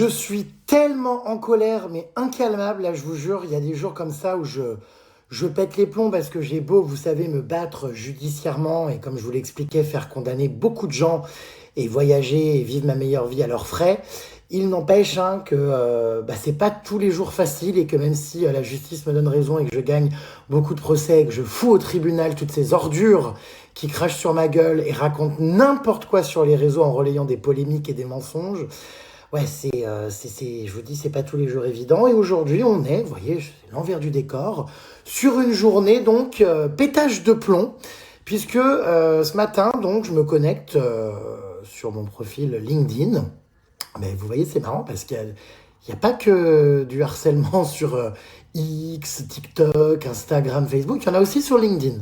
Je suis tellement en colère, mais incalmable, là, je vous jure, il y a des jours comme ça où je pète les plombs parce que j'ai beau, vous savez, me battre judiciairement et comme je vous l'expliquais, faire condamner beaucoup de gens et voyager et vivre ma meilleure vie à leurs frais. Il n'empêche que c'est pas tous les jours facile et que même si la justice me donne raison et que je gagne beaucoup de procès et que je fous au tribunal toutes ces ordures qui crachent sur ma gueule et racontent n'importe quoi sur les réseaux en relayant des polémiques et des mensonges, ouais, je vous dis, c'est pas tous les jours évident. Et aujourd'hui, on est, vous voyez, c'est l'envers du décor, sur une journée, donc, pétage de plomb, puisque ce matin, donc, je me connecte sur mon profil LinkedIn. Mais vous voyez, c'est marrant parce qu'il y a pas que du harcèlement sur X, TikTok, Instagram, Facebook, il y en a aussi sur LinkedIn.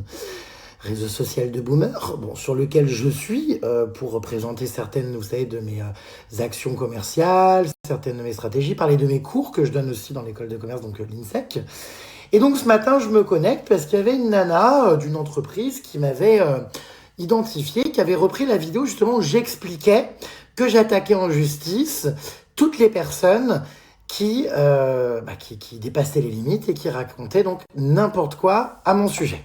Réseau social de boomer, bon, sur lequel je suis pour représenter certaines, vous savez, de mes actions commerciales, certaines de mes stratégies, parler de mes cours que je donne aussi dans l'école de commerce, donc l'INSEC. Et donc ce matin, je me connecte parce qu'il y avait une nana d'une entreprise qui m'avait identifié, qui avait repris la vidéo justement où j'expliquais que j'attaquais en justice toutes les personnes qui dépassaient les limites et qui racontaient donc n'importe quoi à mon sujet.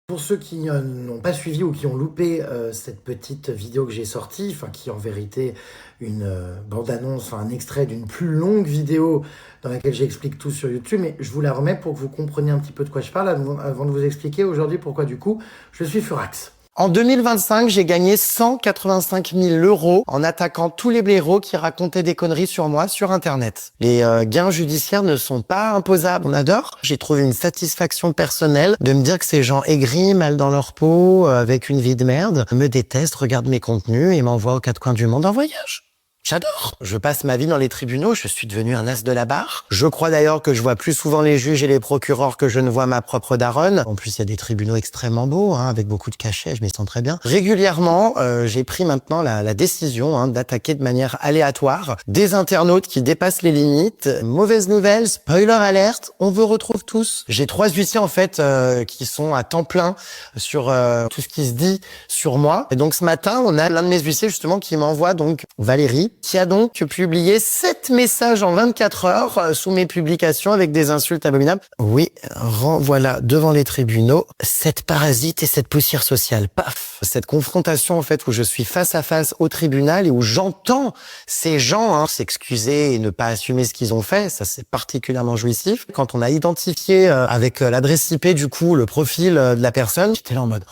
Pour ceux qui n'ont pas suivi ou qui ont loupé cette petite vidéo que j'ai sortie, qui est en vérité une bande-annonce, un extrait d'une plus longue vidéo dans laquelle j'explique tout sur YouTube, mais je vous la remets pour que vous compreniez un petit peu de quoi je parle avant de vous expliquer aujourd'hui pourquoi du coup je suis furax. En 2025, j'ai gagné 185 000 € en attaquant tous les blaireaux qui racontaient des conneries sur moi sur Internet. Les gains judiciaires ne sont pas imposables. On adore. J'ai trouvé une satisfaction personnelle de me dire que ces gens aigris, mal dans leur peau, avec une vie de merde, me détestent, regardent mes contenus et m'envoient aux quatre coins du monde en voyage. J'adore. Je passe ma vie dans les tribunaux, je suis devenu un as de la barre. Je crois d'ailleurs que je vois plus souvent les juges et les procureurs que je ne vois ma propre daronne. En plus, il y a des tribunaux extrêmement beaux, avec beaucoup de cachets, je m'y sens très bien. Régulièrement, j'ai pris maintenant la décision d'attaquer de manière aléatoire des internautes qui dépassent les limites. Mauvaise nouvelle, spoiler alerte, on vous retrouve tous. J'ai 3 huissiers en fait qui sont à temps plein sur tout ce qui se dit sur moi. Et donc ce matin, on a l'un de mes huissiers justement qui m'envoie donc Valérie, qui a donc publié 7 messages en 24 heures sous mes publications avec des insultes abominables. Oui, renvoie devant les tribunaux, cette parasite et cette poussière sociale. Paf! Cette confrontation en fait où je suis face à face au tribunal et où j'entends ces gens s'excuser et ne pas assumer ce qu'ils ont fait, ça c'est particulièrement jouissif. Quand on a identifié avec l'adresse IP du coup le profil de la personne, j'étais là en mode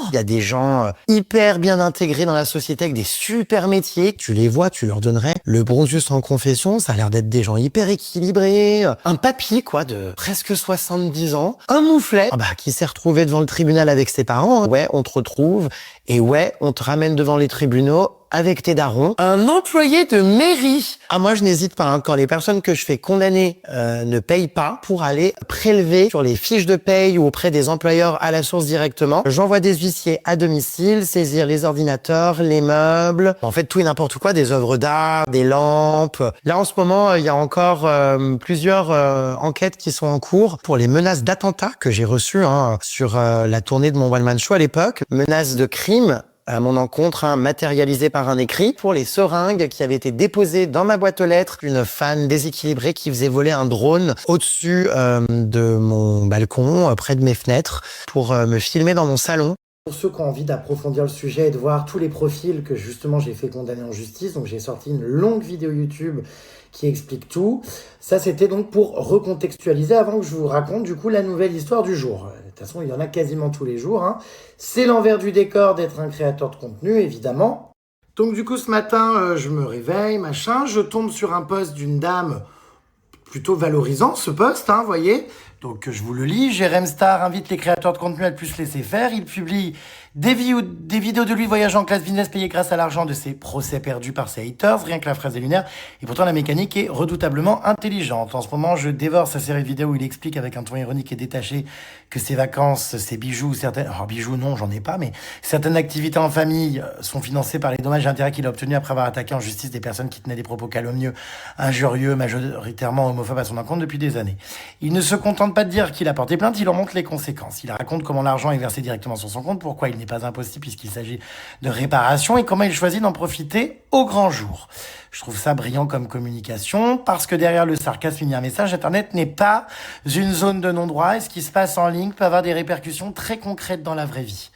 il y a des gens hyper bien intégrés dans la société avec des super métiers. Tu les vois, tu leur donnerais le bronzieux sans confession. Ça a l'air d'être des gens hyper équilibrés. Un papy, quoi, de presque 70 ans. Un mouflet, qui s'est retrouvé devant le tribunal avec ses parents. Ouais, on te retrouve. Et ouais, on te ramène devant les tribunaux avec tes darons. Un employé de mairie. Moi, je n'hésite pas. Quand les personnes que je fais condamner ne payent pas pour aller prélever sur les fiches de paye ou auprès des employeurs à la source directement, j'envoie des huissiers à domicile, saisir les ordinateurs, les meubles, en fait tout et n'importe quoi, des œuvres d'art, des lampes. Là, en ce moment, il y a encore plusieurs enquêtes qui sont en cours pour les menaces d'attentat que j'ai reçues sur la tournée de mon one-man show à l'époque. Menaces de crime à mon encontre, matérialisé par un écrit pour les seringues qui avaient été déposées dans ma boîte aux lettres d'une fan déséquilibrée qui faisait voler un drone au-dessus de mon balcon, près de mes fenêtres, pour me filmer dans mon salon. Pour ceux qui ont envie d'approfondir le sujet et de voir tous les profils que justement j'ai fait condamner en justice, donc j'ai sorti une longue vidéo YouTube qui explique tout. Ça, c'était donc pour recontextualiser avant que je vous raconte du coup la nouvelle histoire du jour. De toute façon, il y en a quasiment tous les jours. C'est l'envers du décor d'être un créateur de contenu, évidemment. Donc du coup, ce matin, je me réveille, je tombe sur un post d'une dame plutôt valorisant, ce post, vous voyez. Donc je vous le lis, Jérém Star invite les créateurs de contenu à ne plus se laisser faire. Il publie des vidéos de lui voyageant en classe business payées grâce à l'argent de ses procès perdus par ses haters. Rien que la phrase est lunaire. Et pourtant la mécanique est redoutablement intelligente. En ce moment, je dévore sa série de vidéos où il explique avec un ton ironique et détaché que ses vacances, ses bijoux, bijoux non, j'en ai pas, mais certaines activités en famille sont financées par les dommages et intérêts qu'il a obtenus après avoir attaqué en justice des personnes qui tenaient des propos calomnieux, injurieux, majoritairement homophobes à son encontre depuis des années. Il ne se contente tente pas de dire qu'il a porté plainte, il en montre les conséquences. Il raconte comment l'argent est versé directement sur son compte, pourquoi il n'est pas impossible puisqu'il s'agit de réparation et comment il choisit d'en profiter au grand jour. Je trouve ça brillant comme communication parce que derrière le sarcasme, il y a un message. Internet n'est pas une zone de non-droit et ce qui se passe en ligne peut avoir des répercussions très concrètes dans la vraie vie.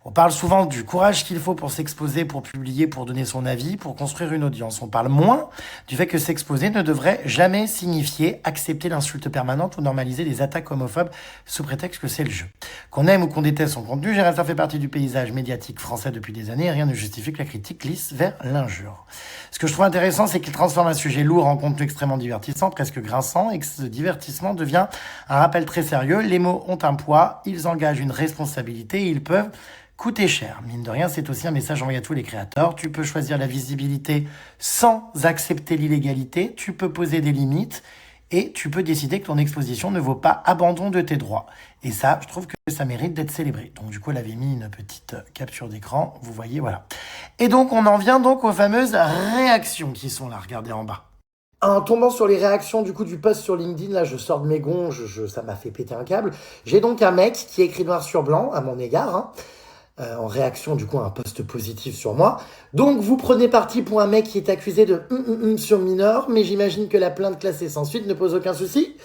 On parle souvent du courage qu'il faut pour s'exposer, pour publier, pour donner son avis, pour construire une audience. On parle moins du fait que s'exposer ne devrait jamais signifier accepter l'insulte permanente ou normaliser les attaques homophobes sous prétexte que c'est le jeu. Qu'on aime ou qu'on déteste son contenu, ça fait partie du paysage médiatique français depuis des années et rien ne justifie que la critique glisse vers l'injure. Ce que je trouve intéressant, c'est qu'il transforme un sujet lourd en contenu extrêmement divertissant, presque grinçant, et que ce divertissement devient un rappel très sérieux. Les mots ont un poids, ils engagent une responsabilité et ils peuvent coûter cher. Mine de rien, c'est aussi un message envoyé à tous les créateurs. Tu peux choisir la visibilité sans accepter l'illégalité. Tu peux poser des limites et tu peux décider que ton exposition ne vaut pas abandon de tes droits. Et ça, je trouve que ça mérite d'être célébré. Donc du coup, elle avait mis une petite capture d'écran. Vous voyez, voilà. Et donc, on en vient donc aux fameuses réactions qui sont là. Regardez en bas. En tombant sur les réactions du coup du post sur LinkedIn, là je sors de mes gonds, ça m'a fait péter un câble. J'ai donc un mec qui écrit noir sur blanc à mon égard, en réaction du coup à un post positif sur moi. Donc vous prenez parti pour un mec qui est accusé de sur mineur, mais j'imagine que la plainte classée sans suite ne pose aucun souci.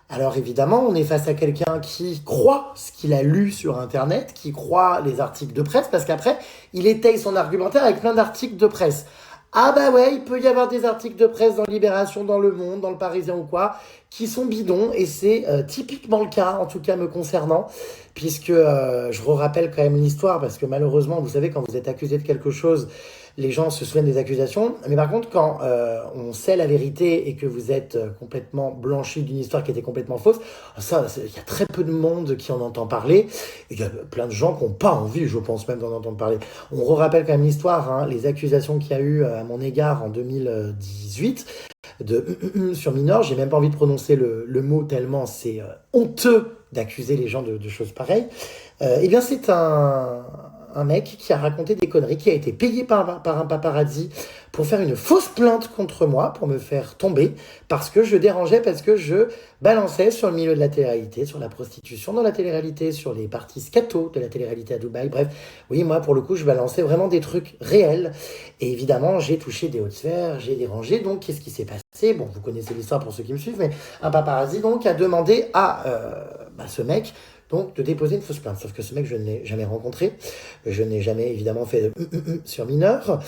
Alors évidemment, on est face à quelqu'un qui croit ce qu'il a lu sur Internet, qui croit les articles de presse, parce qu'après, il étaye son argumentaire avec plein d'articles de presse. Ah bah ouais, il peut y avoir des articles de presse dans Libération, dans Le Monde, dans Le Parisien ou quoi, qui sont bidons, et c'est typiquement le cas, en tout cas me concernant, puisque je vous rappelle quand même l'histoire, parce que malheureusement, vous savez, quand vous êtes accusé de quelque chose, les gens se souviennent des accusations, mais par contre, quand on sait la vérité et que vous êtes complètement blanchi d'une histoire qui était complètement fausse, ça, il y a très peu de monde qui en entend parler, il y a plein de gens qui n'ont pas envie, je pense même, d'en entendre parler. On rappelle quand même l'histoire, les accusations qu'il y a eu à mon égard en 2018, sur mineur, j'ai même pas envie de prononcer le mot tellement c'est honteux d'accuser les gens de choses pareilles. Eh bien, c'est un mec qui a raconté des conneries, qui a été payé par un paparazzi pour faire une fausse plainte contre moi, pour me faire tomber, parce que je dérangeais, parce que je balançais sur le milieu de la télé-réalité, sur la prostitution dans la télé-réalité, sur les parties scato de la télé-réalité à Dubaï, bref. Oui, moi, pour le coup, je balançais vraiment des trucs réels. Et évidemment, j'ai touché des hautes sphères, j'ai dérangé. Donc, qu'est-ce qui s'est passé? Bon, vous connaissez l'histoire pour ceux qui me suivent, mais un paparazzi, donc, a demandé à ce mec donc de déposer une fausse plainte. Sauf que ce mec, je ne l'ai jamais rencontré. Je n'ai jamais, évidemment, fait de sur mineur.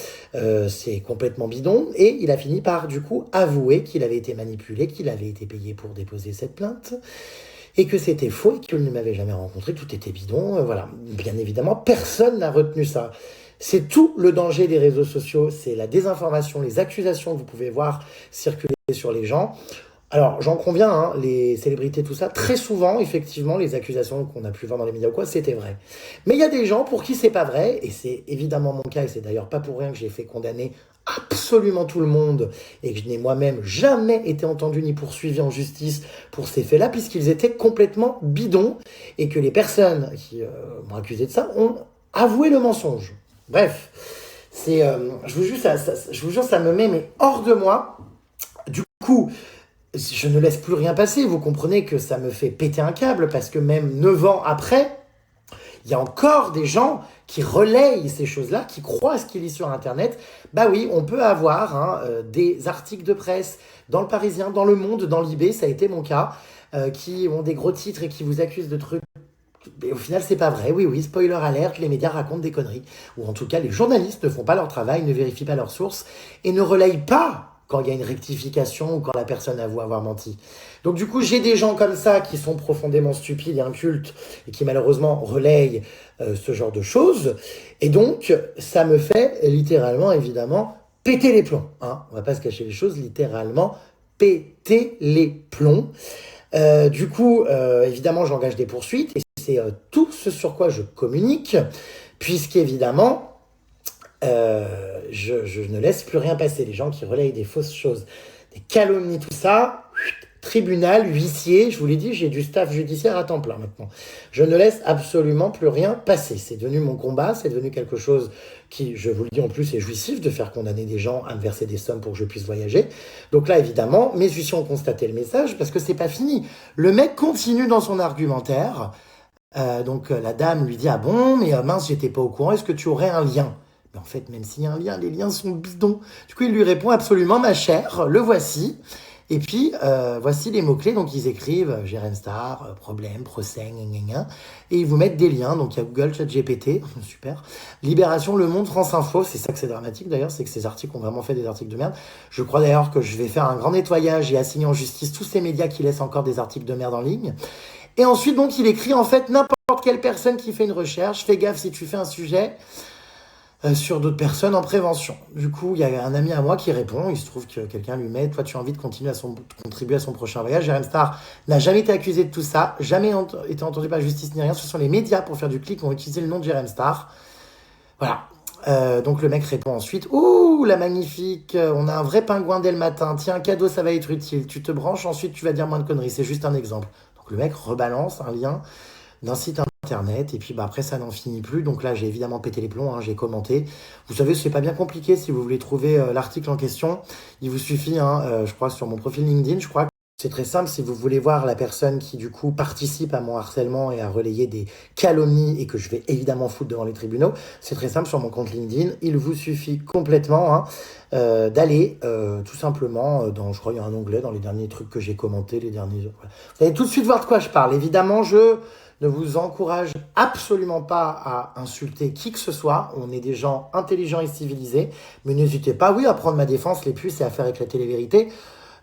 C'est complètement bidon. Et il a fini par, du coup, avouer qu'il avait été manipulé, qu'il avait été payé pour déposer cette plainte, et que c'était faux, et qu'il ne m'avait jamais rencontré. Tout était bidon. Voilà. Bien évidemment, personne n'a retenu ça. C'est tout le danger des réseaux sociaux. C'est la désinformation, les accusations que vous pouvez voir circuler sur les gens. Alors, j'en conviens, les célébrités, tout ça, très souvent, effectivement, les accusations qu'on a pu voir dans les médias ou quoi, c'était vrai. Mais il y a des gens pour qui c'est pas vrai, et c'est évidemment mon cas, et c'est d'ailleurs pas pour rien que j'ai fait condamner absolument tout le monde, et que je n'ai moi-même jamais été entendu ni poursuivi en justice pour ces faits-là, puisqu'ils étaient complètement bidons, et que les personnes qui m'ont accusé de ça ont avoué le mensonge. Bref, je vous jure, ça me met mais hors de moi. Du coup, je ne laisse plus rien passer, vous comprenez que ça me fait péter un câble, parce que même 9 ans après, il y a encore des gens qui relayent ces choses-là, qui croient à ce qu'ils lisent sur Internet. Bah oui, on peut avoir des articles de presse dans Le Parisien, dans Le Monde, dans Libé, ça a été mon cas, qui ont des gros titres et qui vous accusent de trucs. Et au final, c'est pas vrai. Oui, spoiler alert, les médias racontent des conneries. Ou en tout cas, les journalistes ne font pas leur travail, ne vérifient pas leurs sources et ne relayent pas quand il y a une rectification ou quand la personne avoue avoir menti. Donc du coup, j'ai des gens comme ça qui sont profondément stupides et incultes et qui malheureusement relayent ce genre de choses. Et donc, ça me fait littéralement, évidemment, péter les plombs. On va pas se cacher les choses, littéralement, péter les plombs. Du coup, évidemment, j'engage des poursuites et c'est tout ce sur quoi je communique, puisqu'évidemment, je ne laisse plus rien passer. Les gens qui relayent des fausses choses, des calomnies, tout ça, tribunal, huissier, je vous l'ai dit, j'ai du staff judiciaire à temps plein maintenant. Je ne laisse absolument plus rien passer. C'est devenu mon combat, c'est devenu quelque chose qui, je vous le dis en plus, est jouissif de faire condamner des gens à me verser des sommes pour que je puisse voyager. Donc là, évidemment, mes huissiers ont constaté le message parce que c'est pas fini. Le mec continue dans son argumentaire. Donc la dame lui dit: ah bon, mais mince, j'étais pas au courant, est-ce que tu aurais un lien? Mais en fait, même s'il y a un lien, les liens sont bidons. Du coup, il lui répond: absolument, ma chère, le voici. Et puis, voici les mots-clés. Donc, ils écrivent Jérém Star, problème, procès, gna gna gna. Et ils vous mettent des liens. Donc, il y a Google, ChatGPT, super. Libération, Le Monde, France Info. C'est ça que c'est dramatique d'ailleurs, c'est que ces articles ont vraiment fait des articles de merde. Je crois d'ailleurs que je vais faire un grand nettoyage et assigner en justice tous ces médias qui laissent encore des articles de merde en ligne. Et ensuite, donc, il écrit en fait n'importe quelle personne qui fait une recherche. Fais gaffe si tu fais un sujet sur d'autres personnes en prévention. Du coup, il y a un ami à moi qui répond. Il se trouve que quelqu'un lui met: toi, tu as envie de contribuer à son prochain voyage. Jérém Star n'a jamais été accusé de tout ça, jamais été entendu par la justice ni rien. Ce sont les médias, pour faire du clic, qui ont utilisé le nom de Jérém Star. Voilà. Donc le mec répond ensuite: ouh, la magnifique, on a un vrai pingouin dès le matin. Tiens, cadeau, ça va être utile. Tu te branches, ensuite tu vas dire moins de conneries. C'est juste un exemple. Donc le mec rebalance un lien d'un site internet, et puis après ça n'en finit plus. Donc là, j'ai évidemment pété les plombs, j'ai commenté. Vous savez, c'est pas bien compliqué si vous voulez trouver l'article en question. Il vous suffit, je crois, sur mon profil LinkedIn, je crois que c'est très simple. Si vous voulez voir la personne qui, du coup, participe à mon harcèlement et à relayer des calomnies et que je vais évidemment foutre devant les tribunaux, c'est très simple sur mon compte LinkedIn. Il vous suffit complètement d'aller tout simplement dans, je crois, il y a un onglet dans les derniers trucs que j'ai commentés, les derniers... Voilà. Vous allez tout de suite voir de quoi je parle. Évidemment, je ne vous encourage absolument pas à insulter qui que ce soit. On est des gens intelligents et civilisés. Mais n'hésitez pas, oui, à prendre ma défense, les puces, et à faire éclater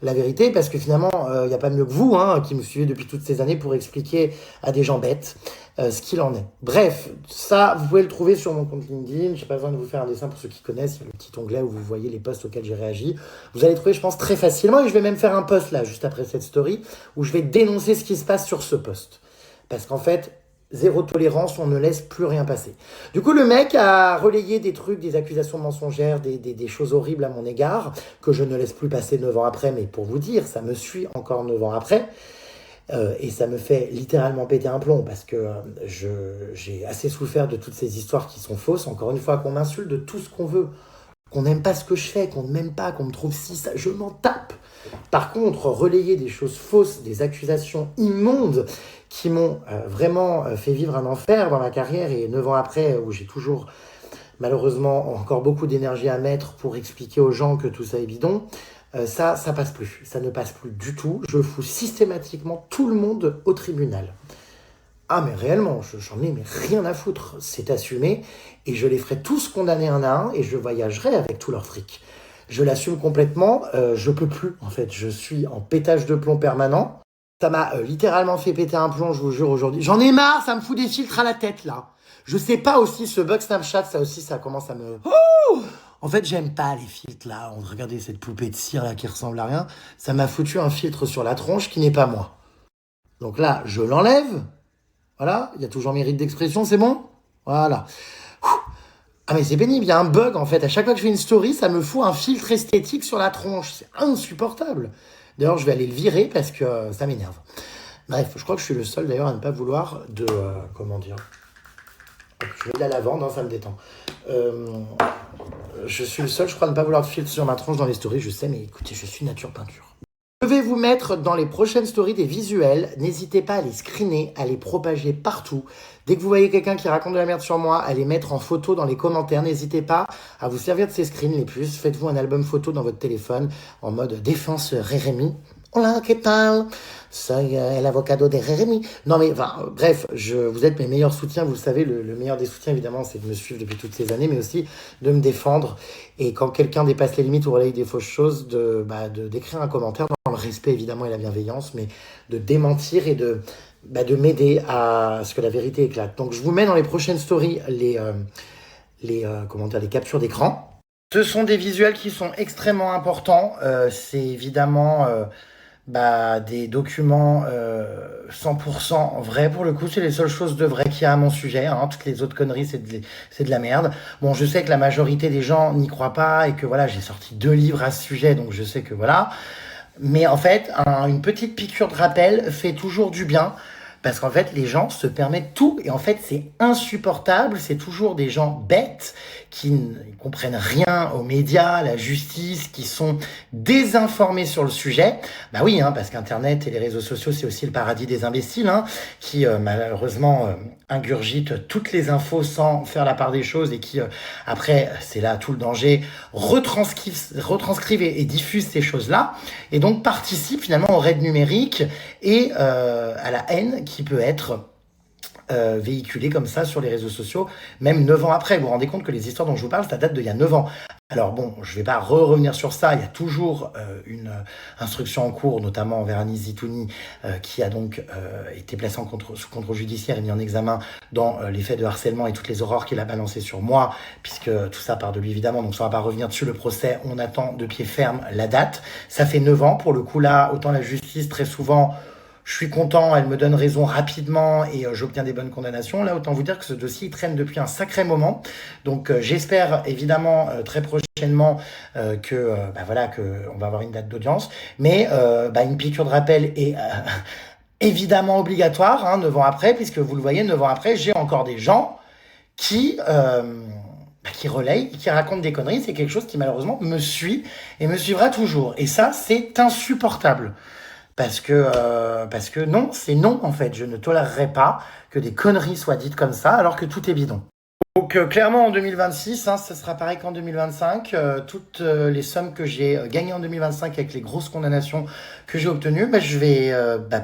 la vérité, parce que finalement, il n'y a pas mieux que vous, qui me suivez depuis toutes ces années, pour expliquer à des gens bêtes ce qu'il en est. Bref, ça, vous pouvez le trouver sur mon compte LinkedIn. Je n'ai pas besoin de vous faire un dessin pour ceux qui connaissent. Il y a le petit onglet où vous voyez les posts auxquels j'ai réagi. Vous allez trouver, je pense, très facilement. Et je vais même faire un post là, juste après cette story, où je vais dénoncer ce qui se passe sur ce post. Parce qu'en fait, zéro tolérance, on ne laisse plus rien passer. Du coup, le mec a relayé des trucs, des accusations mensongères, des choses horribles à mon égard, que je ne laisse plus passer 9 ans après. Mais pour vous dire, ça me suit encore 9 ans après. Et ça me fait littéralement péter un plomb, parce que j'ai assez souffert de toutes ces histoires qui sont fausses. Encore une fois, qu'on m'insulte de tout ce qu'on veut, qu'on n'aime pas ce que je fais, qu'on ne m'aime pas, qu'on me trouve si ça, je m'en tape. Par contre, relayer des choses fausses, des accusations immondes qui m'ont vraiment fait vivre un enfer dans ma carrière, et 9 ans après, où j'ai toujours malheureusement encore beaucoup d'énergie à mettre pour expliquer aux gens que tout ça est bidon, ça passe plus. Ça ne passe plus du tout. Je fous systématiquement tout le monde au tribunal. Ah mais réellement, j'en ai mais rien à foutre. C'est assumé, et je les ferai tous condamner un à un, et je voyagerai avec tout leur fric. Je l'assume complètement, je peux plus en fait. Je suis en pétage de plomb permanent. Ça m'a littéralement fait péter un plomb, je vous jure, aujourd'hui. J'en ai marre, ça me fout des filtres à la tête, là. Je sais pas aussi, ce bug Snapchat, ça aussi, ça commence à me... Oh, en fait, j'aime pas les filtres, là. Regardez cette poupée de cire, là, qui ressemble à rien. Ça m'a foutu un filtre sur la tronche qui n'est pas moi. Donc là, je l'enlève. Voilà, il y a toujours mes rides d'expression, c'est bon? Voilà. Ah mais c'est pénible, il y a un bug, en fait. À chaque fois que je fais une story, ça me fout un filtre esthétique sur la tronche. C'est insupportable. D'ailleurs, je vais aller le virer parce que ça m'énerve. Bref, je crois que je suis le seul d'ailleurs à ne pas vouloir de... comment dire? Je vais de la lavande, ça me détend. Je suis le seul, je crois, à ne pas vouloir de filtre sur ma tronche dans les stories. Je sais, mais écoutez, je suis nature peinture. Je vais vous mettre dans les prochaines stories des visuels. N'hésitez pas à les screener, à les propager partout. Dès que vous voyez quelqu'un qui raconte de la merde sur moi, à les mettre en photo dans les commentaires. N'hésitez pas à vous servir de ces screens les puces. Faites-vous un album photo dans votre téléphone en mode défense Rérémy. Hola, ¿qué tal? Soy el avocado de Rérémy. Non mais, enfin, bref, vous êtes mes meilleurs soutiens. Vous le savez, le meilleur des soutiens, évidemment, c'est de me suivre depuis toutes ces années, mais aussi de me défendre. Et quand quelqu'un dépasse les limites ou relaye des fausses choses, d'écrire un commentaire dans le respect, évidemment, et la bienveillance, mais de démentir et de m'aider à ce que la vérité éclate. Donc, je vous mets dans les prochaines stories les captures d'écran. Ce sont des visuels qui sont extrêmement importants. C'est évidemment... des documents 100% vrais. Pour le coup, c'est les seules choses de vrai qu'il y a à mon sujet. Toutes les autres conneries, c'est de la merde. Bon, je sais que la majorité des gens n'y croient pas et que voilà, j'ai sorti 2 livres à ce sujet, donc je sais que voilà. Mais en fait, une petite piqûre de rappel fait toujours du bien. Parce qu'en fait, les gens se permettent tout. Et en fait, c'est insupportable. C'est toujours des gens bêtes qui ne comprennent rien aux médias, à la justice, qui sont désinformés sur le sujet. Bah oui, hein, parce qu'Internet et les réseaux sociaux, c'est aussi le paradis des imbéciles, hein, qui malheureusement ingurgitent toutes les infos sans faire la part des choses et qui, après, c'est là tout le danger, retranscrivent et diffusent ces choses-là. Et donc participent finalement au raid numérique et à la haine qui peut être véhiculée comme ça sur les réseaux sociaux, même 9 ans après. Vous vous rendez compte que les histoires dont je vous parle, ça date d'il y a 9 ans. Alors bon, je vais pas revenir sur ça, il y a toujours une instruction en cours, notamment envers Anis Zitouni, qui a donc été placée sous contrôle judiciaire et mis en examen dans les faits de harcèlement et toutes les horreurs qu'il a balancées sur moi, puisque tout ça part de lui évidemment, donc ça va pas revenir dessus le procès, on attend de pied ferme la date. Ça fait 9 ans, pour le coup là, autant la justice très souvent... Je suis content, elle me donne raison rapidement et j'obtiens des bonnes condamnations. Là, autant vous dire que ce dossier il traîne depuis un sacré moment. Donc, j'espère évidemment très prochainement que voilà que on va avoir une date d'audience. Mais une piqûre de rappel est évidemment obligatoire, hein, 9 ans après, puisque vous le voyez, 9 ans après, j'ai encore des gens qui relayent, qui racontent des conneries. C'est quelque chose qui malheureusement me suit et me suivra toujours. Et ça, c'est insupportable. Parce que non, c'est non en fait. Je ne tolérerai pas que des conneries soient dites comme ça alors que tout est bidon. Donc clairement en 2026, hein, ça sera pareil qu'en 2025. Toutes les sommes que j'ai gagnées en 2025 avec les grosses condamnations que j'ai obtenues, je vais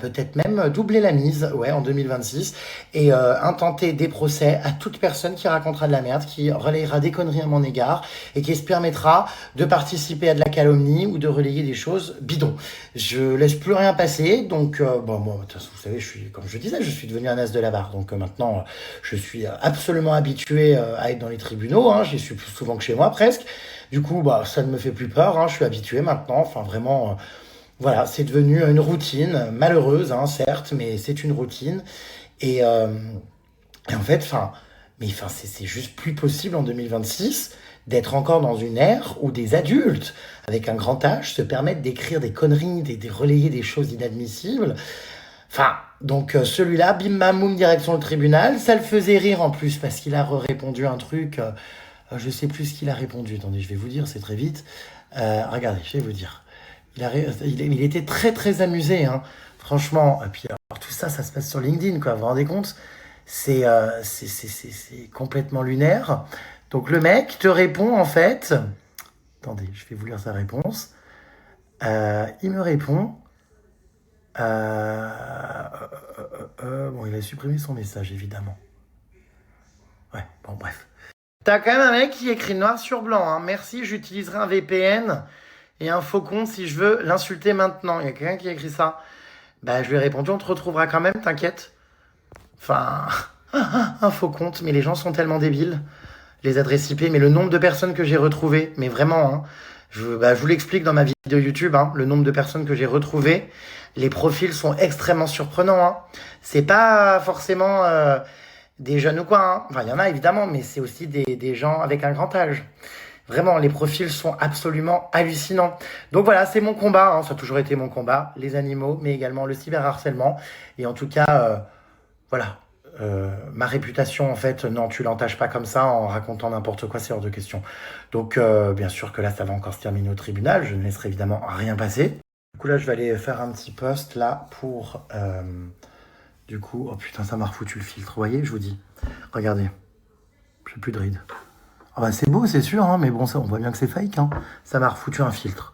peut-être même doubler la mise en 2026 et intenter des procès à toute personne qui racontera de la merde, qui relayera des conneries à mon égard et qui se permettra de participer à de la calomnie ou de relayer des choses bidons. Je laisse plus rien passer, donc moi, de toute façon, vous savez, comme je disais, je suis devenu un as de la barre, donc maintenant, je suis absolument habitué à être dans les tribunaux, hein, j'y suis plus souvent que chez moi presque. Du coup, ça ne me fait plus peur, hein, je suis habitué maintenant. Enfin, vraiment, voilà, c'est devenu une routine malheureuse, hein, certes, mais c'est une routine. Et en fait, c'est juste plus possible en 2026 d'être encore dans une ère où des adultes avec un grand âge se permettent d'écrire des conneries, de relayer des choses inadmissibles. Donc celui-là, bim bam boum, direction le tribunal. Ça le faisait rire en plus parce qu'il a répondu un truc. Je sais plus ce qu'il a répondu. Attendez, je vais vous dire, c'est très vite. Regardez, je vais vous dire. Il était très très amusé, hein. Franchement. Et puis alors, tout ça, ça se passe sur LinkedIn, quoi. Vous vous rendez compte? C'est complètement lunaire. Donc le mec te répond en fait. Attendez, je vais vous lire sa réponse. Il me répond. Bon, il a supprimé son message, évidemment. Ouais, bon, bref. T'as quand même un mec qui écrit noir sur blanc, hein. Merci, j'utiliserai un VPN et un faux compte si je veux l'insulter maintenant. Il y a quelqu'un qui a écrit ça. Je lui ai répondu, on te retrouvera quand même, t'inquiète. Enfin, un faux compte, mais les gens sont tellement débiles. Les adresses IP, mais le nombre de personnes que j'ai retrouvées, mais vraiment, hein. Je vous l'explique dans ma vidéo YouTube, hein, le nombre de personnes que j'ai retrouvées. Les profils sont extrêmement surprenants, hein. C'est pas forcément des jeunes ou quoi, hein. Enfin, il y en a évidemment, mais c'est aussi des gens avec un grand âge. Vraiment, les profils sont absolument hallucinants. Donc voilà, c'est mon combat, hein. Ça a toujours été mon combat, les animaux, mais également le cyberharcèlement. Et en tout cas, voilà. Ma réputation, en fait, non, tu l'entaches pas comme ça en racontant n'importe quoi, c'est hors de question. Donc, bien sûr que là, ça va encore se terminer au tribunal. Je ne laisserai évidemment rien passer. Du coup, là, je vais aller faire un petit post là pour... du coup, oh putain, ça m'a refoutu le filtre. Vous voyez, je vous dis. Regardez. J'ai plus de rides. Oh, c'est beau, c'est sûr, hein, mais bon, ça, on voit bien que c'est fake. Hein. Ça m'a refoutu un filtre.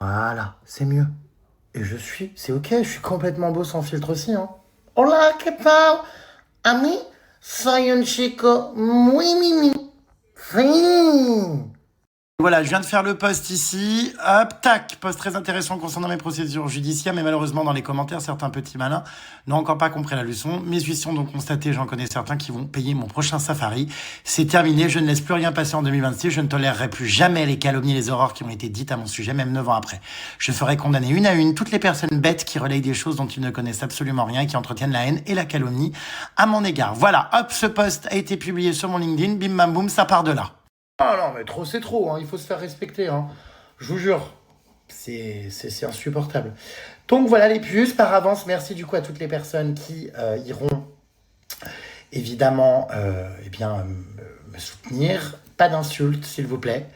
Voilà, c'est mieux. Et c'est ok, je suis complètement beau sans filtre aussi, hein. Hola, ¿qué tal? A mí soy un chico muy mimi. Sí. Voilà, je viens de faire le post ici. Hop, tac, post très intéressant concernant mes procédures judiciaires, mais malheureusement, dans les commentaires, certains petits malins n'ont encore pas compris la leçon. Mes huissiers ont donc constaté, j'en connais certains qui vont payer mon prochain safari. C'est terminé, je ne laisse plus rien passer en 2026. Je ne tolérerai plus jamais les calomnies, les horreurs qui ont été dites à mon sujet, même 9 ans après. Je ferai condamner une à une toutes les personnes bêtes qui relayent des choses dont ils ne connaissent absolument rien et qui entretiennent la haine et la calomnie à mon égard. Voilà, hop, ce post a été publié sur mon LinkedIn. Bim, bam, boum, ça part de là. Ah non, mais trop, c'est trop, hein. Il faut se faire respecter, hein. Je vous jure. C'est insupportable. Donc voilà les puces, par avance, merci du coup à toutes les personnes qui iront évidemment eh bien, me soutenir. Pas d'insultes, s'il vous plaît.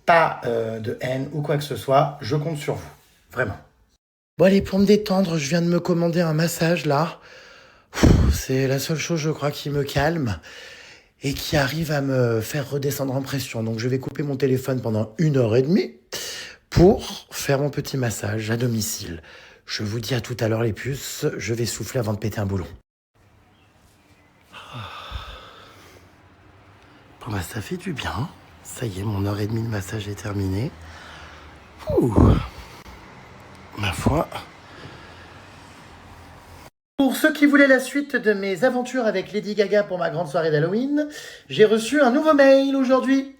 Pas de haine ou quoi que ce soit. Je compte sur vous. Vraiment. Bon allez, pour me détendre, je viens de me commander un massage là. C'est la seule chose, je crois, qui me calme et qui arrive à me faire redescendre en pression. Donc je vais couper mon téléphone pendant 1 heure et demie pour faire mon petit massage à domicile. Je vous dis à tout à l'heure les puces, je vais souffler avant de péter un boulon. Bon bah ça fait du bien. Ça y est, mon 1 heure et demie de massage est terminée. Ouh. Ma foi. Pour ceux qui voulaient la suite de mes aventures avec Lady Gaga pour ma grande soirée d'Halloween, j'ai reçu un nouveau mail aujourd'hui.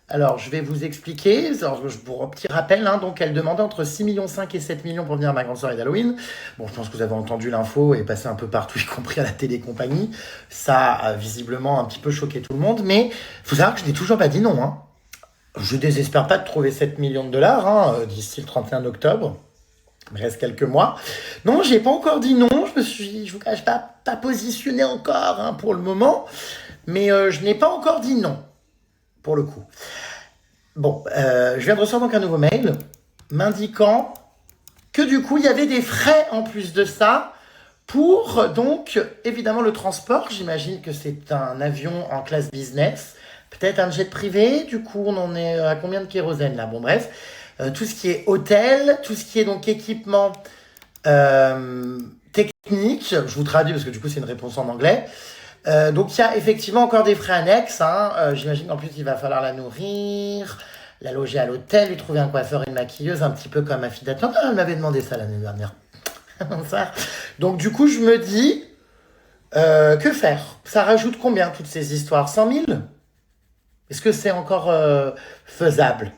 Alors, je vais vous expliquer. Alors, pour un petit rappel, hein, donc elle demandait entre 6,5 millions et 7 millions pour venir à ma grande soirée d'Halloween. Bon, je pense que vous avez entendu l'info et passé un peu partout, y compris à la télé compagnie. Ça a visiblement un petit peu choqué tout le monde, mais il faut savoir que je n'ai toujours pas dit non. Hein. Je désespère pas de trouver 7 millions de dollars d'ici le 31 octobre. Il me reste quelques mois. Non, j'ai pas encore dit non. Je vous cache pas positionné encore pour le moment. Mais je n'ai pas encore dit non, pour le coup. Bon, je viens de recevoir donc un nouveau mail m'indiquant que du coup, il y avait des frais en plus de ça pour donc, évidemment, le transport. J'imagine que c'est un avion en classe business. Peut-être un jet privé. Du coup, on en est à combien de kérosène là? Bon, bref. Tout ce qui est hôtel, tout ce qui est donc équipement technique, je vous traduis parce que du coup c'est une réponse en anglais. Donc il y a effectivement encore des frais annexes. J'imagine qu'en plus il va falloir la nourrir, la loger à l'hôtel, lui trouver un coiffeur et une maquilleuse, un petit peu comme ma fille d'attente. Elle m'avait demandé ça l'année dernière. Donc du coup je me dis, que faire? Ça rajoute combien toutes ces histoires? 100 000? Est-ce que c'est encore faisable?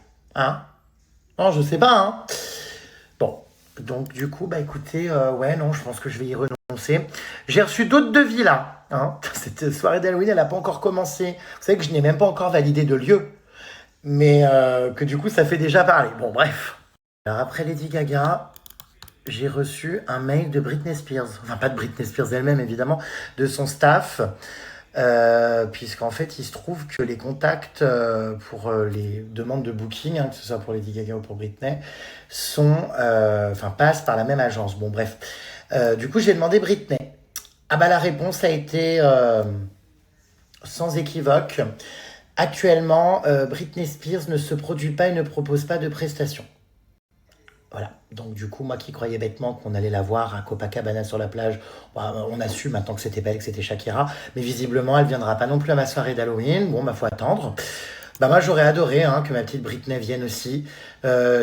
Non, je sais pas, Bon, donc du coup, bah écoutez, ouais, non, je pense que je vais y renoncer. J'ai reçu d'autres devis là. Cette soirée d'Halloween, elle n'a pas encore commencé. Vous savez que je n'ai même pas encore validé de lieu. Mais que du coup, ça fait déjà parler. Bon, bref. Alors après Lady Gaga, j'ai reçu un mail de Britney Spears. Enfin, pas de Britney Spears elle-même, évidemment, de son staff. Puisqu'en fait, il se trouve que les contacts pour les demandes de booking, que ce soit pour Lady Gaga ou pour Britney, passent par la même agence. Bon, bref. Du coup, j'ai demandé Britney. Ah bah la réponse a été sans équivoque. Actuellement, Britney Spears ne se produit pas et ne propose pas de prestations. Voilà, donc du coup, moi qui croyais bêtement qu'on allait la voir à Copacabana sur la plage, on a su maintenant que c'était pas elle, que c'était Shakira, mais visiblement elle viendra pas non plus à ma soirée d'Halloween. Bon, bah faut attendre. Bah moi j'aurais adoré que ma petite Britney vienne aussi.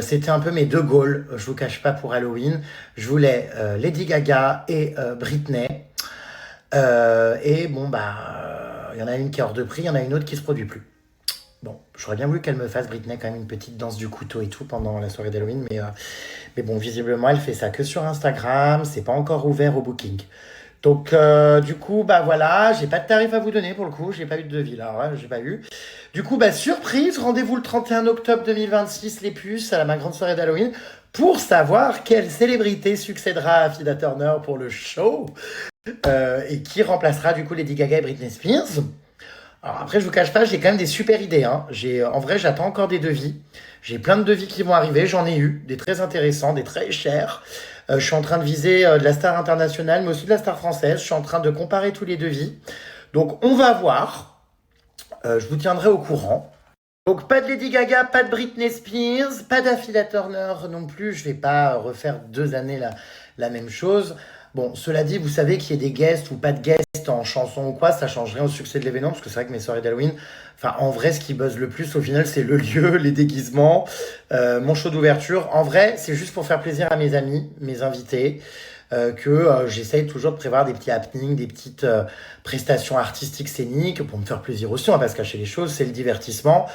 C'était un peu mes deux goals, je vous cache pas, pour Halloween. Je voulais Lady Gaga et Britney. Et bon bah, il y en a une qui est hors de prix, il y en a une autre qui se produit plus. Bon, j'aurais bien voulu qu'elle me fasse, Britney, quand même une petite danse du couteau et tout pendant la soirée d'Halloween, mais bon, visiblement, elle fait ça que sur Instagram, c'est pas encore ouvert au booking. Donc, du coup, bah voilà, j'ai pas de tarif à vous donner pour le coup, j'ai pas eu de devis là, ouais, j'ai pas eu. Du coup, bah surprise, rendez-vous le 31 octobre 2026, les puces, à ma grande soirée d'Halloween, pour savoir quelle célébrité succédera à Fida Turner pour le show, et qui remplacera du coup Lady Gaga et Britney Spears. Alors après, je vous cache pas, j'ai quand même des super idées. En vrai, j'attends encore des devis. J'ai plein de devis qui vont arriver. J'en ai eu des très intéressants, des très chers. Je suis en train de viser de la star internationale, mais aussi de la star française. Je suis en train de comparer tous les devis. Donc, on va voir. Je vous tiendrai au courant. Donc, pas de Lady Gaga, pas de Britney Spears, pas d'Affida Turner non plus. Je vais pas refaire 2 années la même chose. Bon, cela dit, vous savez qu'il y ait des guests ou pas de guests en chanson ou quoi, ça change rien au succès de l'événement, parce que c'est vrai que mes soirées d'Halloween, en vrai, ce qui buzz le plus, au final, c'est le lieu, les déguisements, mon show d'ouverture. En vrai, c'est juste pour faire plaisir à mes amis, mes invités, que j'essaye toujours de prévoir des petits happenings, des petites prestations artistiques scéniques, pour me faire plaisir aussi, on va pas se cacher les choses, c'est le divertissement.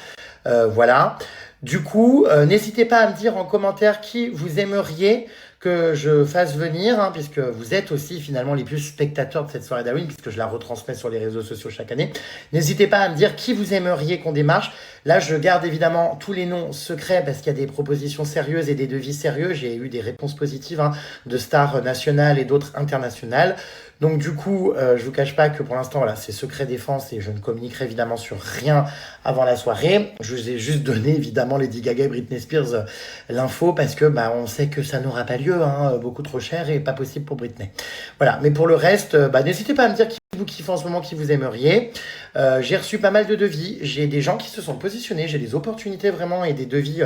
Voilà. Du coup, n'hésitez pas à me dire en commentaire qui vous aimeriez que je fasse venir, hein, puisque vous êtes aussi finalement les plus spectateurs de cette soirée d'Halloween, puisque je la retransmets sur les réseaux sociaux chaque année. N'hésitez pas à me dire qui vous aimeriez qu'on démarche. Là, je garde évidemment tous les noms secrets parce qu'il y a des propositions sérieuses et des devis sérieux. J'ai eu des réponses positives, hein, de stars nationales et d'autres internationales. Donc du coup, je vous cache pas que pour l'instant, voilà, c'est secret défense et je ne communiquerai évidemment sur rien avant la soirée. Je vous ai juste donné évidemment Lady Gaga et Britney Spears l'info parce que bah, on sait que ça n'aura pas lieu, hein, beaucoup trop cher et pas possible pour Britney. Voilà, mais pour le reste, bah, n'hésitez pas à me dire qui vous kiffe en ce moment, qui vous aimeriez. J'ai reçu pas mal de devis, j'ai des gens qui se sont positionnés, j'ai des opportunités vraiment et des devis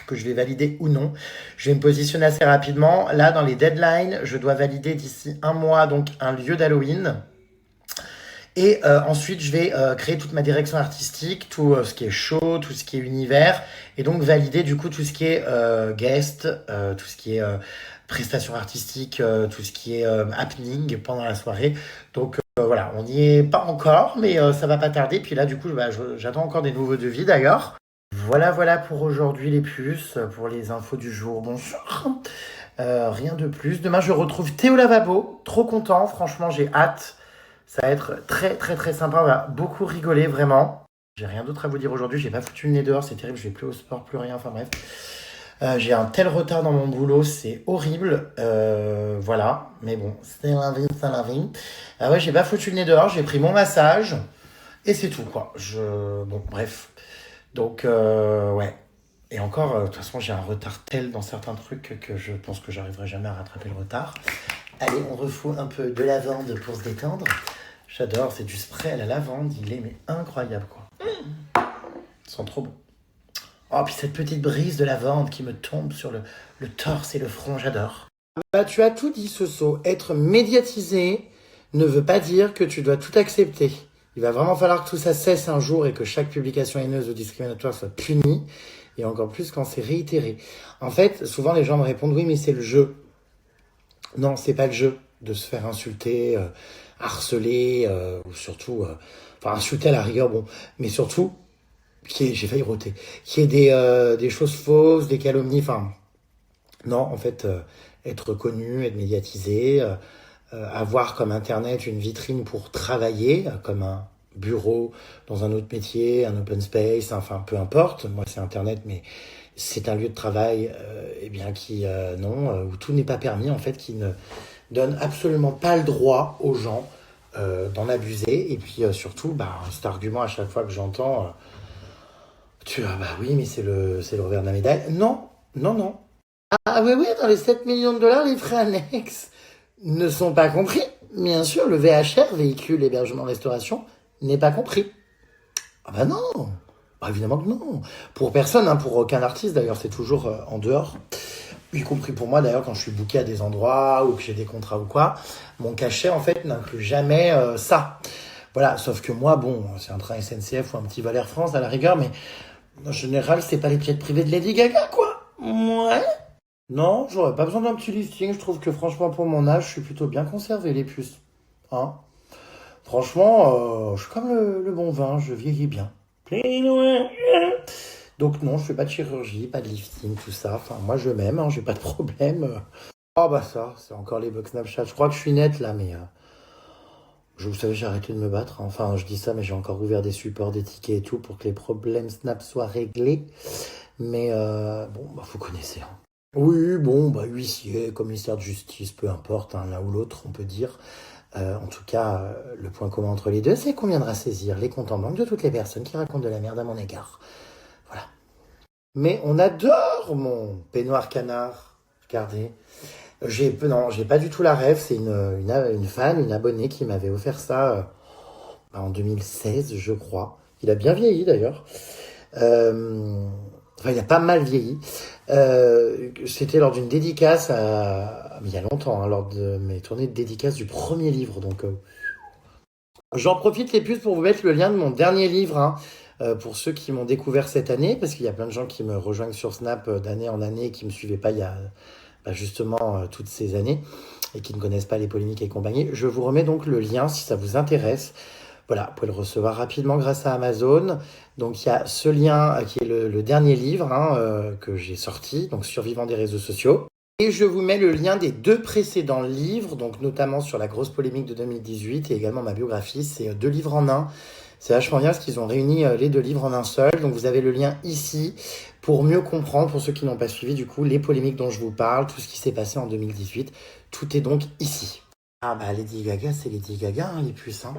que je vais valider ou non. Je vais me positionner assez rapidement. Là, dans les deadlines, je dois valider d'ici un mois donc un lieu d'Halloween. Et ensuite, je vais créer toute ma direction artistique, tout ce qui est show, tout ce qui est univers, et donc valider du coup tout ce qui est guest, tout ce qui est prestations artistiques, tout ce qui est happening pendant la soirée. Donc voilà, on n'y est pas encore, mais ça va pas tarder. Puis là, du coup, bah, j'attends encore des nouveaux devis d'ailleurs. Voilà, voilà pour aujourd'hui les puces, pour les infos du jour. Bonsoir. Rien de plus. Demain, je retrouve Théo Lavabo. Trop content, franchement, j'ai hâte. Ça va être très, très, très sympa. On va beaucoup rigoler, vraiment. J'ai rien d'autre à vous dire aujourd'hui. J'ai pas foutu le nez dehors, c'est terrible. Je vais plus au sport, plus rien. Enfin bref. J'ai un tel retard dans mon boulot, c'est horrible. Voilà. Mais bon, c'est la vie, c'est la vie. Ah ouais, j'ai pas foutu le nez dehors. J'ai pris mon massage. Et c'est tout, quoi. Bon, bref. Donc, ouais. Et encore, de toute façon, j'ai un retard tel dans certains trucs que je pense que j'arriverai jamais à rattraper le retard. Allez, on refout un peu de lavande pour se détendre. J'adore, c'est du spray à la lavande. Il est mais incroyable, quoi. Il sent trop bon. Oh, puis cette petite brise de lavande qui me tombe sur le torse et le front, j'adore. Bah, tu as tout dit, Soso. Être médiatisé ne veut pas dire que tu dois tout accepter. Il va vraiment falloir que tout ça cesse un jour et que chaque publication haineuse ou discriminatoire soit punie. Et encore plus quand c'est réitéré. En fait, souvent les gens me répondent, oui, mais c'est le jeu. Non, c'est pas le jeu de se faire insulter, harceler, ou surtout, enfin insulter à la rigueur, bon, mais surtout, j'ai failli roter, qu'il y ait des choses fausses, des calomnies, enfin, non, en fait, être connu, être médiatisé, avoir comme Internet une vitrine pour travailler, comme un bureau dans un autre métier, un open space, enfin, peu importe, moi c'est Internet, mais c'est un lieu de travail, eh bien, où tout n'est pas permis, en fait, qui ne donne absolument pas le droit aux gens d'en abuser. Et puis surtout, bah, cet argument à chaque fois que j'entends, bah oui, mais c'est le revers de la médaille. Non, non, non. Ah oui, oui, dans les 7 millions de dollars, les frais annexes ne sont pas compris. Bien sûr, le VHR, véhicule hébergement restauration, n'est pas compris. Ah bah non. Bah évidemment que non. Pour personne, hein, pour aucun artiste d'ailleurs, c'est toujours en dehors. Y compris pour moi d'ailleurs quand je suis booké à des endroits ou que j'ai des contrats ou quoi. Mon cachet en fait n'inclut jamais ça. Voilà, sauf que moi, bon, c'est un train SNCF ou un petit vol Air France à la rigueur, mais en général, c'est pas les jets privés de Lady Gaga, quoi. Ouais. Non, j'aurais pas besoin d'un petit listing. Je trouve que franchement, pour mon âge, je suis plutôt bien conservé, les puces. Hein. Franchement, je suis comme le bon vin, je vieillis bien. Donc non, je fais pas de chirurgie, pas de lifting, tout ça. Enfin, moi je m'aime, hein, j'ai pas de problème. Oh bah ça, c'est encore les bugs Snapchat. Je crois que je suis net là, mais vous savez, j'ai arrêté de me battre, hein. Enfin, je dis ça, mais j'ai encore ouvert des supports, des tickets et tout pour que les problèmes Snap soient réglés. Mais bon, bah vous connaissez, hein. Oui, bon, bah huissier, commissaire de justice, peu importe, hein, l'un ou l'autre, on peut dire. En tout cas, le point commun entre les deux, c'est qu'on viendra saisir les comptes en banque de toutes les personnes qui racontent de la merde à mon égard. Voilà. Mais on adore mon peignoir canard. Regardez. Non, j'ai pas du tout la rêve. C'est une fan, une abonnée qui m'avait offert ça en 2016, je crois. Il a bien vieilli d'ailleurs. Enfin, il a pas mal vieilli. C'était lors d'une dédicace il y a longtemps, hein, lors de mes tournées de dédicace du premier livre. Donc, j'en profite les puces pour vous mettre le lien de mon dernier livre, hein, pour ceux qui m'ont découvert cette année, parce qu'il y a plein de gens qui me rejoignent sur Snap d'année en année et qui me suivaient pas il y a justement toutes ces années et qui ne connaissent pas les polémiques et compagnie. Je vous remets donc le lien si ça vous intéresse. Voilà, vous pouvez le recevoir rapidement grâce à Amazon. Donc il y a ce lien qui est le dernier livre, hein, que j'ai sorti, donc Survivant des réseaux sociaux. Et je vous mets le lien des 2 précédents livres, donc notamment sur la grosse polémique de 2018 et également ma biographie. C'est 2 livres en un. C'est vachement bien parce qu'ils ont réuni les 2 livres en un seul. Donc vous avez le lien ici pour mieux comprendre, pour ceux qui n'ont pas suivi du coup, les polémiques dont je vous parle, tout ce qui s'est passé en 2018. Tout est donc ici. Ah bah Lady Gaga, c'est Lady Gaga, hein, les puces. Hein.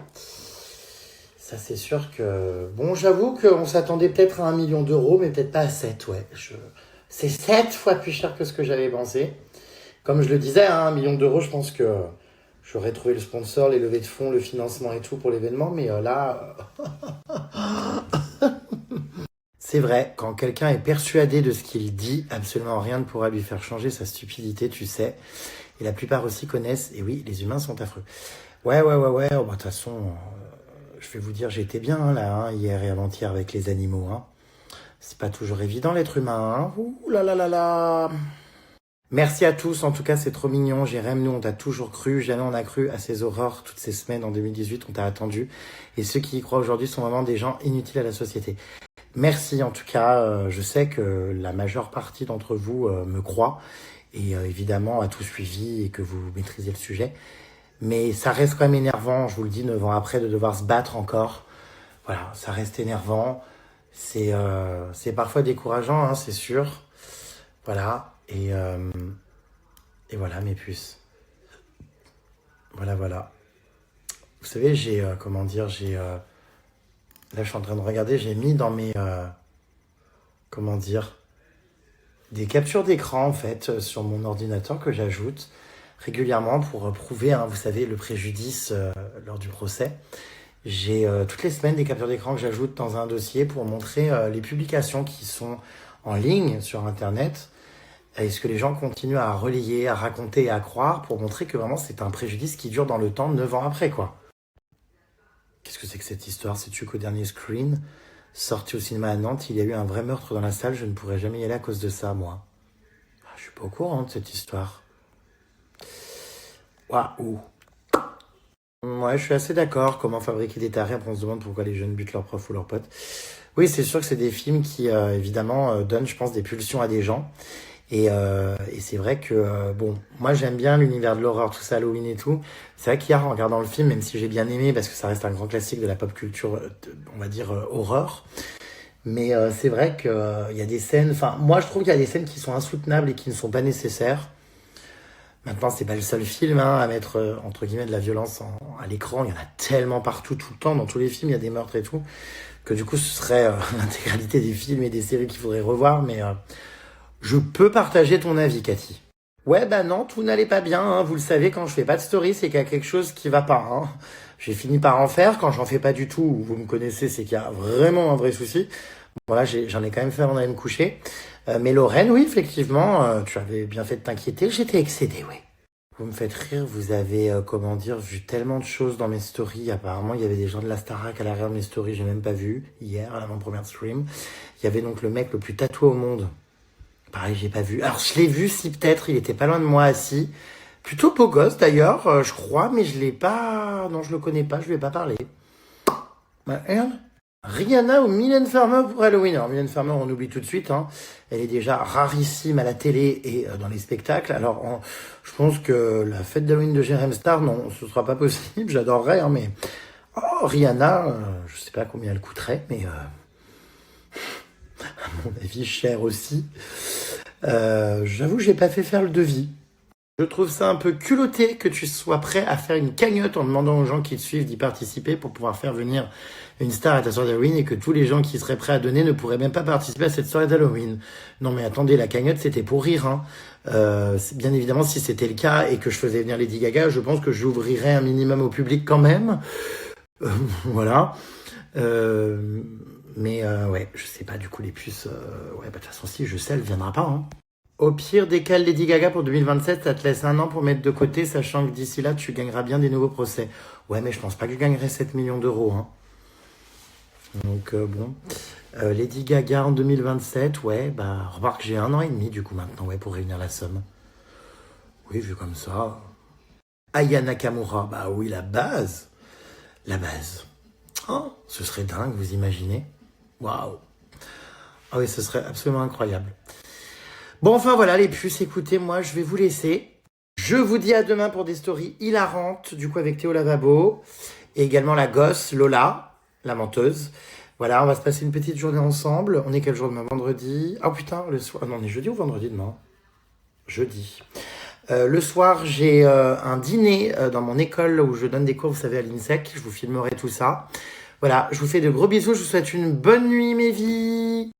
Ça c'est sûr que... Bon, j'avoue qu'on s'attendait peut-être à 1 million d'euros, mais peut-être pas à 7, ouais. C'est 7 fois plus cher que ce que j'avais pensé. Comme je le disais, hein, 1 million d'euros, je pense que j'aurais trouvé le sponsor, les levées de fonds, le financement et tout pour l'événement, mais là... C'est vrai, quand quelqu'un est persuadé de ce qu'il dit, absolument rien ne pourra lui faire changer sa stupidité, tu sais. Et la plupart aussi connaissent, et oui, les humains sont affreux. Ouais, oh, bah, de toute façon, je vais vous dire, j'étais bien hein, là, hein, hier et avant-hier avec les animaux. Hein. C'est pas toujours évident l'être humain. Hein. Ouh là là là là. Merci à tous, en tout cas c'est trop mignon. Jérém, nous on t'a toujours cru, jamais on a cru à ces horreurs toutes ces semaines en 2018, on t'a attendu. Et ceux qui y croient aujourd'hui sont vraiment des gens inutiles à la société. Merci en tout cas, je sais que la majeure partie d'entre vous me croit et évidemment a tout suivi et que vous maîtrisez le sujet. Mais ça reste quand même énervant, je vous le dis, 9 ans après, de devoir se battre encore. Voilà, ça reste énervant. C'est parfois décourageant, hein, c'est sûr. Voilà, et voilà mes puces. Voilà. Vous savez, j'ai, comment dire, là je suis en train de regarder, j'ai mis dans mes, comment dire, des captures d'écran en fait sur mon ordinateur que j'ajoute régulièrement pour prouver, hein, vous savez, le préjudice lors du procès. J'ai toutes les semaines des captures d'écran que j'ajoute dans un dossier pour montrer les publications qui sont en ligne sur Internet. Est-ce que les gens continuent à relayer, à raconter et à croire pour montrer que vraiment c'est un préjudice qui dure dans le temps 9 ans après, quoi. Qu'est-ce que c'est que cette histoire? Sais-tu qu'au dernier Screen, sorti au cinéma à Nantes, il y a eu un vrai meurtre dans la salle, je ne pourrais jamais y aller à cause de ça, moi. Ah, je suis pas au courant de cette histoire. Waouh. Ouais, je suis assez d'accord. Comment fabriquer des tarés? Après, on se demande pourquoi les jeunes butent leurs profs ou leurs potes. Oui, c'est sûr que c'est des films qui, évidemment, donnent, je pense, des pulsions à des gens. Et c'est vrai que, bon, moi j'aime bien l'univers de l'horreur, tout ça, Halloween et tout. C'est vrai qu'hier, en regardant le film, même si j'ai bien aimé, parce que ça reste un grand classique de la pop culture, on va dire, horreur, mais c'est vrai qu'il y a des scènes, enfin, moi je trouve qu'il y a des scènes qui sont insoutenables et qui ne sont pas nécessaires. Maintenant, c'est pas le seul film hein, à mettre, entre guillemets, de la violence à l'écran. Il y en a tellement partout, tout le temps, dans tous les films, il y a des meurtres et tout, que du coup, ce serait l'intégralité des films et des séries qu'il faudrait revoir, mais... je peux partager ton avis, Cathy. Ouais, bah non, tout n'allait pas bien. Hein. Vous le savez, quand je fais pas de story, c'est qu'il y a quelque chose qui va pas. Hein. J'ai fini par en faire. Quand j'en fais pas du tout, vous me connaissez, c'est qu'il y a vraiment un vrai souci. Voilà, j'en ai quand même fait avant d'aller me coucher. Mais Lorraine, oui, effectivement, tu avais bien fait de t'inquiéter. J'étais excédé, oui. Vous me faites rire, vous avez, comment dire, vu tellement de choses dans mes stories. Apparemment, il y avait des gens de la Starac à l'arrière de mes stories, j'ai même pas vu, hier, à l'avant-première stream. Il y avait donc le mec le plus tatoué au monde. Pareil, j'ai pas vu. Alors, je l'ai vu, si peut-être, il était pas loin de moi, assis. Plutôt beau gosse, d'ailleurs, je crois, mais je l'ai pas... Non, je le connais pas, je lui ai pas parlé. Bah, merde. Rihanna ou Mylène Farmer pour Halloween. Alors, Mylène Farmer, on oublie tout de suite, hein. Elle est déjà rarissime à la télé et dans les spectacles. Alors, je pense que la fête d'Halloween de Jérém Star, non, ce sera pas possible, j'adorerais, hein, mais... Oh, Rihanna, je sais pas combien elle coûterait, mais... à mon avis, cher aussi. J'avoue, j'ai pas fait faire le devis. Je trouve ça un peu culotté que tu sois prêt à faire une cagnotte en demandant aux gens qui te suivent d'y participer pour pouvoir faire venir une star à ta soirée d'Halloween et que tous les gens qui seraient prêts à donner ne pourraient même pas participer à cette soirée d'Halloween. Non mais attendez, la cagnotte c'était pour rire. Hein. Bien évidemment, si c'était le cas et que je faisais venir Lady Gaga, je pense que j'ouvrirais un minimum au public quand même. Voilà. Mais ouais, je sais pas, du coup, les puces... ouais, bah de toute façon, si, je sais, elle viendra pas. Hein. Au pire, décale Lady Gaga pour 2027, ça te laisse 1 an pour mettre de côté, sachant que d'ici là, tu gagneras bien des nouveaux procès. Ouais, mais je pense pas que je gagnerai 7 millions d'euros. Hein. Donc, bon. Lady Gaga en 2027, ouais, bah, remarque, j'ai 1 an et demi, du coup, maintenant, ouais, pour réunir la somme. Oui, vu comme ça. Aya Nakamura, bah oui, la base. La base. Oh, ce serait dingue, vous imaginez? Waouh! Ah oui, ce serait absolument incroyable. Bon, enfin voilà les puces, écoutez, moi je vais vous laisser. Je vous dis à demain pour des stories hilarantes, du coup avec Théo Lavabo, et également la gosse, Lola, la menteuse. Voilà, on va se passer une petite journée ensemble. On est quel jour demain? Vendredi. Oh putain, le soir. Ah non, on est jeudi ou vendredi demain? Jeudi. Le soir, j'ai un dîner dans mon école où je donne des cours, vous savez, à l'INSEC. Je vous filmerai tout ça. Voilà, je vous fais de gros bisous. Je vous souhaite une bonne nuit, mes vies.